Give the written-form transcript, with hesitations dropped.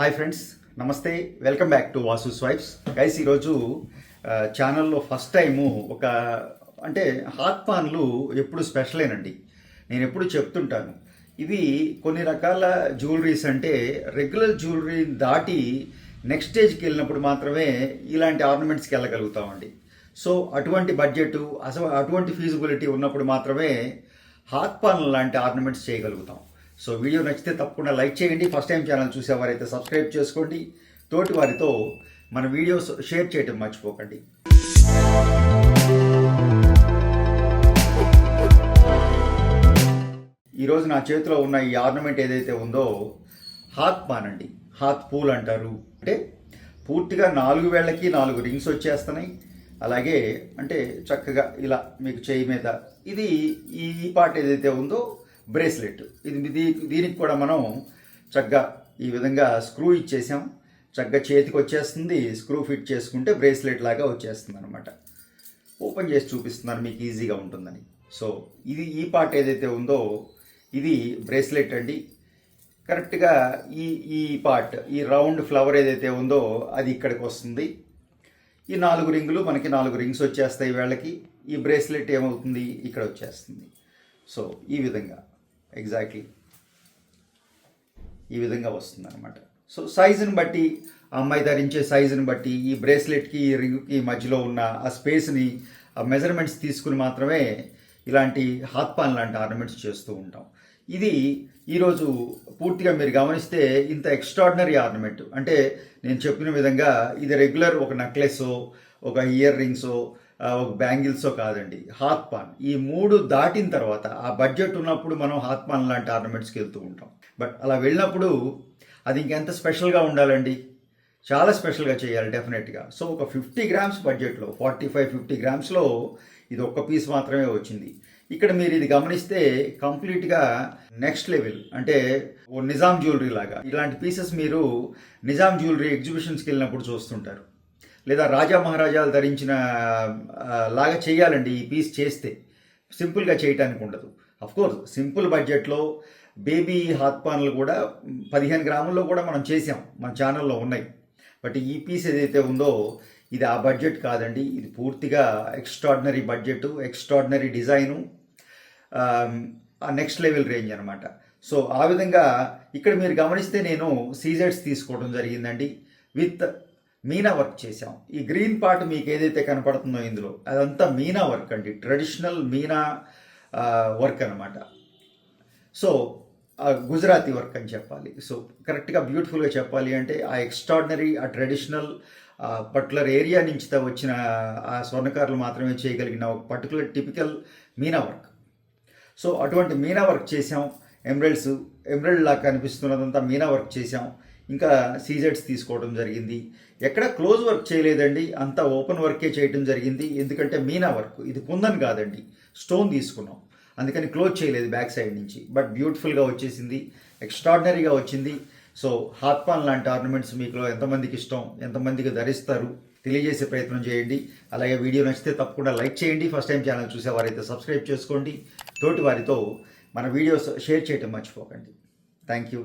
Hi friends, నమస్తే. Welcome back to Vasu swipes. Guys, ఈరోజు ఛానల్లో ఫస్ట్ టైము ఒక అంటే హాత్ పాన్లు ఎప్పుడు స్పెషలేనండి. నేను ఎప్పుడు చెప్తుంటాను, ఇవి కొన్ని రకాల జ్యువెలరీస్ అంటే రెగ్యులర్ జ్యువెలరీ దాటి నెక్స్ట్ స్టేజ్కి వెళ్ళినప్పుడు మాత్రమే ఇలాంటి ఆర్నమెంట్స్కి వెళ్ళగలుగుతామండి. సో అటువంటి బడ్జెట్, అసలు అటువంటి ఫీజిబిలిటీ ఉన్నప్పుడు మాత్రమే హాత్ పాన్ లాంటి ఆర్నమెంట్స్ చేయగలుగుతాం. సో వీడియో నచ్చితే తప్పకుండా లైక్ చేయండి. ఫస్ట్ టైం ఛానల్ చూసేవారైతే సబ్స్క్రైబ్ చేసుకోండి. తోటి వారితో మన వీడియోస్ షేర్ చేయడం మర్చిపోకండి. ఈరోజు నా చేతిలో ఉన్న ఈ ఆర్నమెంట్ ఏదైతే ఉందో హాత్ పాన్ అండి. హాత్ పూల్ అంటారు. అంటే పూర్తిగా 4 వేళ్ళకి 4 రింగ్స్ వచ్చేస్తున్నాయి. అలాగే అంటే చక్కగా ఇలా మీకు చేయి మీద ఇది ఈ పార్ట్ ఏదైతే ఉందో బ్రేస్లెట్, దీనికి కూడా మనం చక్కగా ఈ విధంగా స్క్రూ ఇచ్చేసాం. చక్కగా చేతికి వచ్చేస్తుంది. స్క్రూ ఫిట్ చేసుకుంటే బ్రేస్లెట్ లాగా వచ్చేస్తుంది అనమాట. ఓపెన్ చేసి చూపిస్తున్నాను మీకు ఈజీగా ఉంటుందని. సో ఇది ఈ పార్ట్ ఏదైతే ఉందో ఇది బ్రేస్లెట్ అండి. కరెక్ట్గా ఈ పార్ట్, ఈ రౌండ్ ఫ్లవర్ ఏదైతే ఉందో అది ఇక్కడికి వస్తుంది. ఈ 4 రింగులు మనకి 4 రింగ్స్ వచ్చేస్తాయి వేళ్ళకి. ఈ బ్రేస్లెట్ ఏమవుతుంది, ఇక్కడ వచ్చేస్తుంది. సో ఈ విధంగా ఎగ్జాక్ట్లీ ఈ విధంగా వస్తుంది అనమాట. సో సైజుని బట్టి, అమ్మాయి ధరించే సైజుని బట్టి ఈ బ్రేస్లెట్కి ఈ రింగ్కి మధ్యలో ఉన్న ఆ స్పేస్ని, ఆ మెజర్మెంట్స్ తీసుకుని మాత్రమే ఇలాంటి హాత్ పాన్ లాంటి ఆర్నమెంట్స్ చేస్తూ ఉంటాం. ఇది ఈరోజు పూర్తిగా మీరు గమనిస్తే ఇంత ఎక్స్ట్రాడినరీ ఆర్నమెంట్. అంటే నేను చెప్పిన విధంగా ఇది రెగ్యులర్ ఒక నెక్లెస్సో, ఒక ఇయర్ రింగ్సో, ఒక బ్యాంగిల్సో కాదండి. హాత్ పాన్ ఈ 3 దాటిన తర్వాత ఆ బడ్జెట్ ఉన్నప్పుడు మనం హాత్ పాన్ లాంటి ఆర్నమెంట్స్కి వెళ్తూ ఉంటాం. బట్ అలా వెళ్ళినప్పుడు అది ఇంకెంత స్పెషల్గా ఉండాలండి, చాలా స్పెషల్గా చేయాలి డెఫినెట్గా. సో ఒక 50 గ్రామ్స్ బడ్జెట్లో 45-50 గ్రామ్స్లో ఇది ఒక్క పీస్ మాత్రమే వచ్చింది. ఇక్కడ మీరు ఇది గమనిస్తే కంప్లీట్గా నెక్స్ట్ లెవెల్. అంటే ఓ నిజాం జ్యువెలరీ లాగా ఇలాంటి పీసెస్ మీరు నిజాం జ్యువెలరీ ఎగ్జిబిషన్స్కి వెళ్ళినప్పుడు చూస్తుంటారు. లేదా రాజా మహారాజాలు ధరించిన లాగా చేయాలండి ఈ పీస్ చేస్తే. సింపుల్గా చేయటానికి ఉండదు. అఫ్కోర్స్ సింపుల్ బడ్జెట్లో బేబీ హాత్ పాన్లు కూడా 15 గ్రాముల్లో కూడా మనం చేసాం, మన ఛానల్లో ఉన్నాయి. బట్ ఈ పీస్ ఏదైతే ఉందో ఇది ఆ బడ్జెట్ కాదండి. ఇది పూర్తిగా ఎక్స్ట్రాడినరీ బడ్జెట్, ఎక్స్ట్రాడినరీ డిజైను, ఆ నెక్స్ట్ లెవెల్ రేంజ్ అనమాట. సో ఆ విధంగా ఇక్కడ మీరు గమనిస్తే నేను సీజెడ్స్ తీసుకోవడం జరిగిందండి. విత్ మీనా వర్క్ చేసాం. ఈ గ్రీన్ పార్ట్ మీకు ఏదైతే కనపడుతుందో ఇందులో అదంతా మీనా వర్క్ అండి. ట్రెడిషనల్ మీనా వర్క్ అనమాట. సో గుజరాతీ వర్క్ అని చెప్పాలి. సో కరెక్ట్గా బ్యూటిఫుల్గా చెప్పాలి అంటే ఆ ఎక్స్ట్రాడినరీ, ఆ ట్రెడిషనల్ పర్టికులర్ ఏరియా నుంచి వచ్చిన ఆ స్వర్ణకారులు మాత్రమే చేయగలిగిన ఒక particular typical Meena work. So అటువంటి మీనా వర్క్ చేసాం. ఎమరల్డ్ లాగా కనిపిస్తున్నదంతా మీనా వర్క్ చేసాం. ఇంకా సీజెడ్స్ తీసుకోవడం జరిగింది. ఎక్కడ క్లోజ్ వర్క్ చేయలేదండి, అంతా ఓపెన్ వర్కే చేయడం జరిగింది. ఎందుకంటే మీనా వర్క్ ఇది కుందన్ కాదండి, స్టోన్ తీసుకున్నాం, అందుకని క్లోజ్ చేయలేదు బ్యాక్ సైడ్ నుంచి. బట్ బ్యూటిఫుల్గా వచ్చేసింది, ఎక్స్ట్రాడినరీగా వచ్చింది. సో హాత్ పాన్ లాంటి ఆర్నమెంట్స్ మీకులో ఎంతమందికి ఇష్టం, ఎంతమందికి ధరిస్తారు తెలియజేసే ప్రయత్నం చేయండి. అలాగే వీడియో నచ్చితే తప్పకుండా లైక్ చేయండి. ఫస్ట్ టైం ఛానల్ చూసేవారైతే సబ్స్క్రైబ్ చేసుకోండి. తోటి వారితో మన వీడియోస్ షేర్ చేయడం మర్చిపోకండి. Thank you.